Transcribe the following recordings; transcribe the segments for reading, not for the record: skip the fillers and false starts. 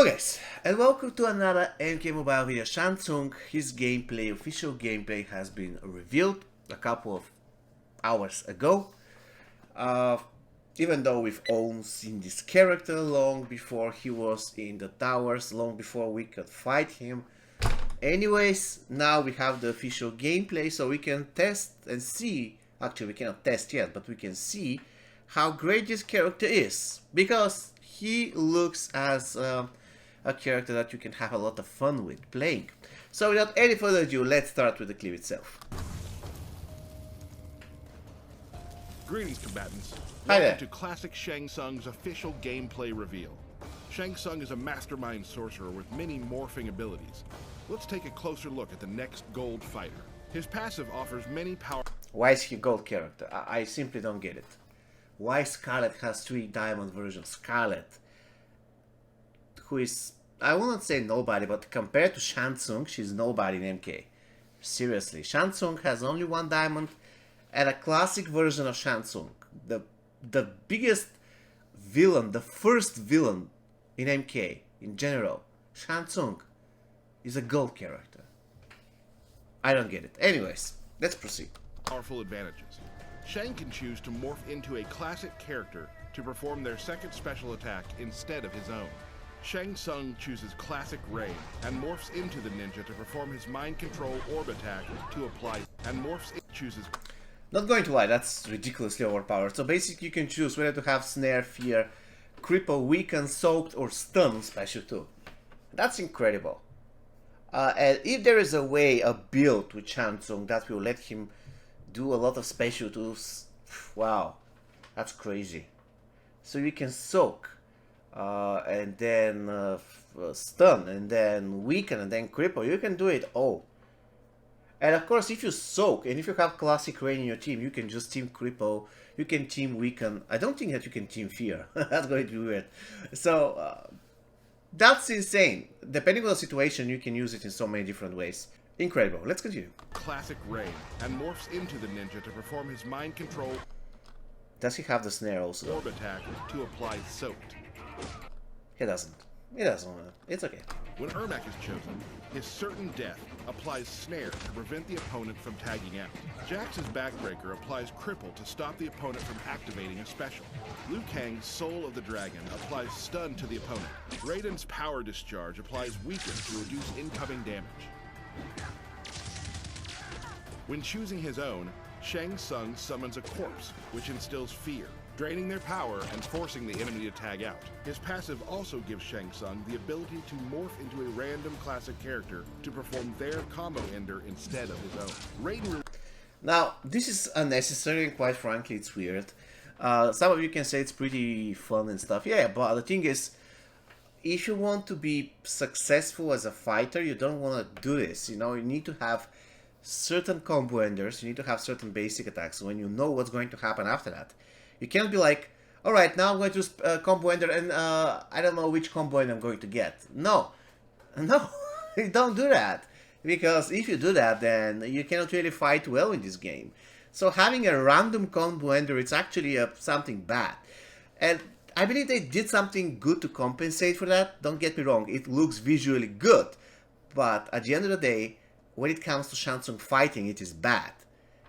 Hello guys, and welcome to another MK Mobile video. Shang Tsung, his gameplay, official gameplay has been revealed a couple of hours ago. Even though we've all seen this character long before he was in the towers, long before we could fight him. Anyways, now we have the official gameplay, so we can test and see. Actually, we cannot test yet, but we can see how great this character is, because he looks as a character that you can have a lot of fun with playing. So without any further ado, let's start with the clip itself. Greetings, combatants. Hi there. Welcome to Classic Shang Tsung's official gameplay reveal. Shang Tsung is a mastermind sorcerer with many morphing abilities. Let's take a closer look at the next gold fighter. His passive offers many power. Why is he a gold character? I simply don't get it. Why Scarlet has 3 diamond versions? Scarlet, who is, I will not say nobody, but compared to Shang Tsung, she's nobody in MK. Seriously, Shang Tsung has only 1 diamond and a classic version of Shang Tsung. The biggest villain, the first villain in MK in general, Shang Tsung, is a gold character. I don't get it. Anyways, let's proceed. Powerful advantages. Shang can choose to morph into a classic character to perform their second special attack instead of his own. Shang Tsung chooses Classic Rain and morphs into the ninja to perform his mind control orb attack to apply, and chooses. Not going to lie, that's ridiculously overpowered. So basically you can choose whether to have Snare, Fear, Cripple, Weaken, Soaked or Stun special 2. That's incredible. And if there is a way, a build with Shang Tsung that will let him do a lot of special 2s, wow, that's crazy. So you can Soak, and then Stun, and then Weaken, and then Cripple. You can do it all. And of course, if you Soak, and if you have Classic Rain in your team, you can just team Cripple, you can team Weaken. I don't think that you can team Fear. That's going to be weird. So, that's insane. Depending on the situation, you can use it in so many different ways. Incredible. Let's continue. Classic Rain and morphs into the ninja to perform his mind control. Does he have the Snare also? Orb attack to apply Soaked. He doesn't. He doesn't. It's okay. When Ermac is chosen, his certain death applies Snare to prevent the opponent from tagging out. Jax's Backbreaker applies Cripple to stop the opponent from activating a special. Liu Kang's Soul of the Dragon applies Stun to the opponent. Raiden's Power Discharge applies Weaken to reduce incoming damage. When choosing his own, Shang Tsung summons a corpse, which instills fear, draining their power and forcing the enemy to tag out. His passive also gives Shang Tsung the ability to morph into a random classic character to perform their combo ender instead of his own. Raiden. Now, this is unnecessary and quite frankly it's weird. Some of you can say it's pretty fun and stuff. Yeah, but the thing is, if you want to be successful as a fighter, you don't want to do this. You know, you need to have certain combo enders, you need to have certain basic attacks when you know what's going to happen after that. You can't be like, alright, now I'm going to use combo ender and I don't know which combo end I'm going to get. No, don't do that. Because if you do that, then you cannot really fight well in this game. So having a random combo ender, it's actually something bad. And I believe they did something good to compensate for that. Don't get me wrong, it looks visually good. But at the end of the day, when it comes to Shang Tsung fighting, it is bad.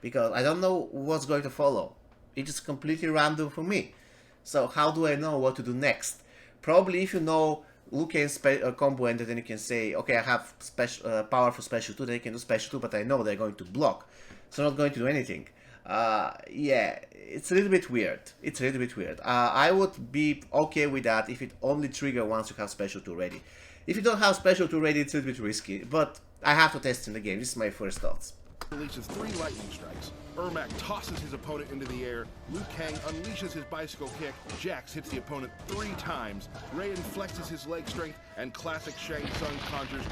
Because I don't know what's going to follow. It is completely random for me. So how do I know what to do next? Probably if you know Liu Kang's combo ender, then you can say, okay, I have special power for special 2, then you can do special 2, but I know they're going to block. So I'm not going to do anything. Yeah, it's a little bit weird. It's a little bit weird. I would be okay with that if it only trigger once you have special 2 ready. If you don't have special 2 ready, it's a little bit risky, but I have to test in the game. This is my first thoughts. Releases 3 lightning strikes. Ermac tosses his opponent into the air. Liu Kang unleashes his bicycle kick. Jax hits the opponent 3 times. Raiden flexes his leg strength, and classic Shang Tsung conjures 2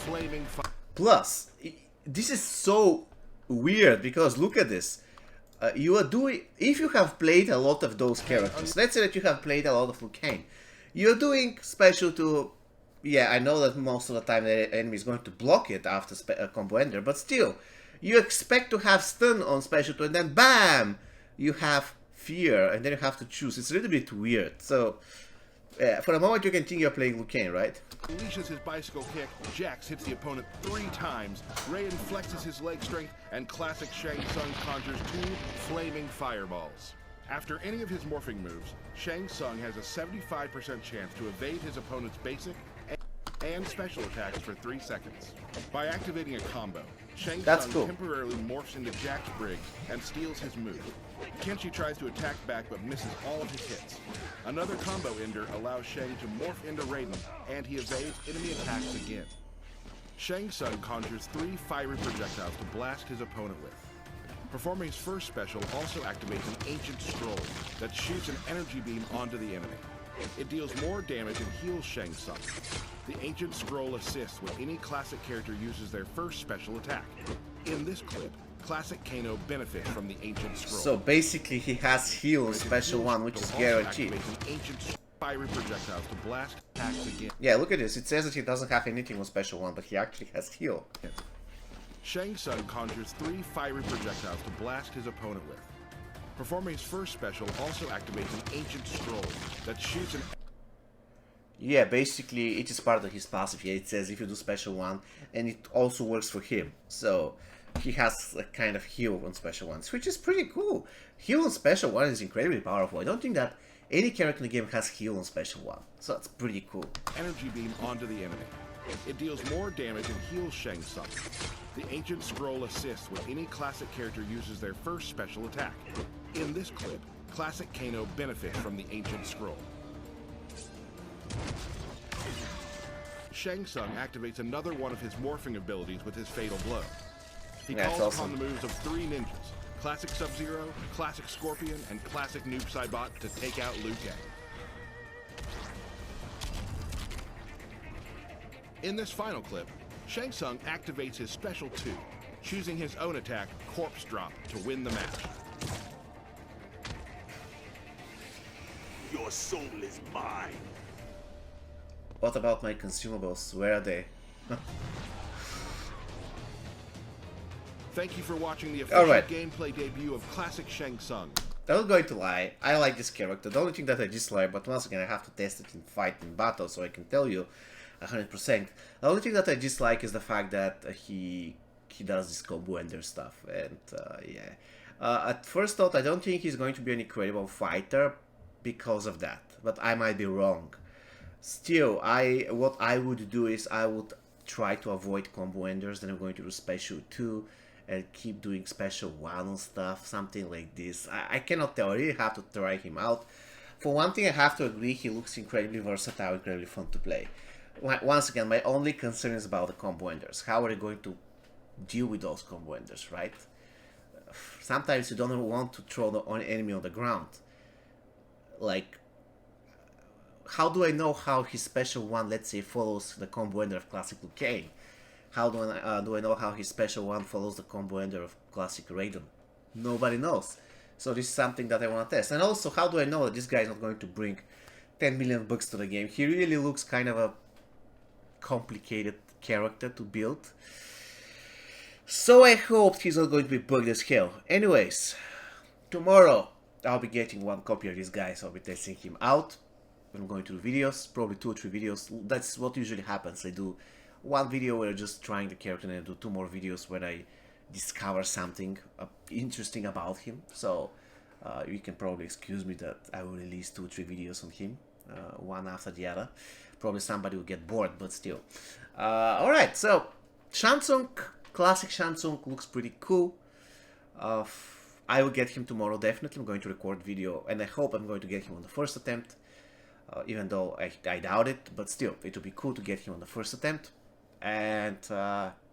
flaming fire. Plus, this is so weird because look at this. You are doing, if you have played a lot of those characters, let's say that you have played a lot of Liu Kang, you're doing special 2. Yeah, I know that most of the time the enemy is going to block it after a combo ender, but still, you expect to have stun on special 2 and then BAM! You have fear and then you have to choose. It's a little bit weird. So For the moment, you can think you're playing Liu Kang, right? Unleashes his bicycle kick, Jax hits the opponent 3 times, Raiden flexes his leg strength, and classic Shang Tsung conjures 2 flaming fireballs. After any of his morphing moves, Shang Tsung has a 75% chance to evade his opponent's basic and special attacks for 3 seconds. By activating a combo, Shang Tsung temporarily morphs into Jax Briggs and steals his move. Kenshi tries to attack back but misses all of his hits. Another combo ender allows Shang to morph into Raiden, and he evades enemy attacks again. Shang Tsung conjures 3 fiery projectiles to blast his opponent with. Performing his first special also activates an ancient scroll that shoots an energy beam onto the enemy. It deals more damage and heals Shang Tsung. The ancient scroll assists when any classic character uses their first special attack. In this clip, classic Kano benefits from the ancient scroll. So basically he has heal on special 1, which is guaranteed. Ancient fiery projectiles to blast attacks again. Yeah, look at this. It says that he doesn't have anything on special 1, but he actually has heal. Shang Tsung conjures 3 fiery projectiles to blast his opponent with. Performing his first special also activates an ancient scroll that shoots an... Yeah, basically it is part of his passive. Yeah, it says if you do special 1, and it also works for him. So he has a kind of heal on special 1, which is pretty cool. Heal on special 1 is incredibly powerful. I don't think that any character in the game has heal on special 1. So that's pretty cool. Energy beam onto the enemy. It deals more damage and heals Shang Tsung. The ancient scroll assists when any classic character uses their first special attack. In this clip, classic Kano benefits from the ancient scroll. Shang Tsung activates another one of his morphing abilities with his fatal blow. He calls upon the moves of 3 ninjas, classic Sub-Zero, classic Scorpion, and classic Noob Saibot to take out Liu Kang. In this final clip, Shang Tsung activates his special 2, choosing his own attack, Corpse Drop, to win the match. Your soul is mine. What about my consumables? Where are they? Thank you for watching the official gameplay debut of classic Shang Tsung. I'm not going to lie, I like this character. The only thing that I dislike, but once again I have to test it in fight and battle so I can tell you 100%. The only thing that I dislike is the fact that he does this combo ender stuff, and yeah. At first thought, I don't think he's going to be an incredible fighter because of that, but I might be wrong. Still, what I would do is I would try to avoid combo enders, then I'm going to do special 2 and keep doing special 1 and stuff, something like this. I cannot tell, I really have to try him out. For one thing, I have to agree, he looks incredibly versatile, incredibly fun to play. Once again, my only concern is about the combo enders. How are they going to deal with those combo enders, right? Sometimes you don't want to throw the enemy on the ground. Like, how do I know how his special 1, let's say, follows the combo ender of classic Liu Kang? How do I know how his special 1 follows the combo ender of classic Raiden? Nobody knows. So this is something that I want to test. And also, how do I know that this guy is not going to bring 10 million bucks to the game? He really looks kind of a complicated character to build. So I hope he's not going to be bugged as hell. Anyways, tomorrow I'll be getting 1 copy of this guy, so I'll be testing him out. I'm going to do videos, probably 2 or 3 videos. That's what usually happens. I do 1 video where I'm just trying the character, and I do 2 more videos where I discover something interesting about him. So you can probably excuse me that I will release 2 or 3 videos on him, one after the other. Probably somebody will get bored, but still. Alright, so Shang Tsung, classic Shang Tsung looks pretty cool. I will get him tomorrow, definitely. I'm going to record video, and I hope I'm going to get him on the first attempt. Even though I doubt it, but still, it would be cool to get him on the first attempt. And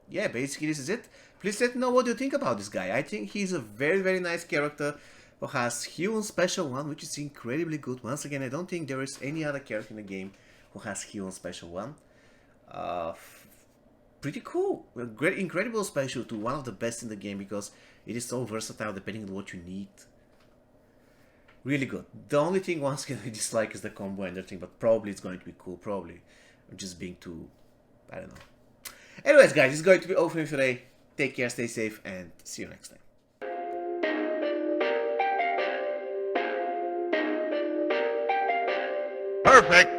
yeah, basically this is it. Please let me know what you think about this guy. I think he's a very, very nice character who has heal on special 1, which is incredibly good. Once again, I don't think there is any other character in the game who has heal on special 1. Pretty cool. A great, incredible special 2, one of the best in the game because it is so versatile depending on what you need. Really good. The only thing once again I dislike is the combo ender thing, but probably it's going to be cool. Probably. I'm just being too... I don't know. Anyways, guys, it's going to be all for me today. Take care, stay safe, and see you next time. Perfect.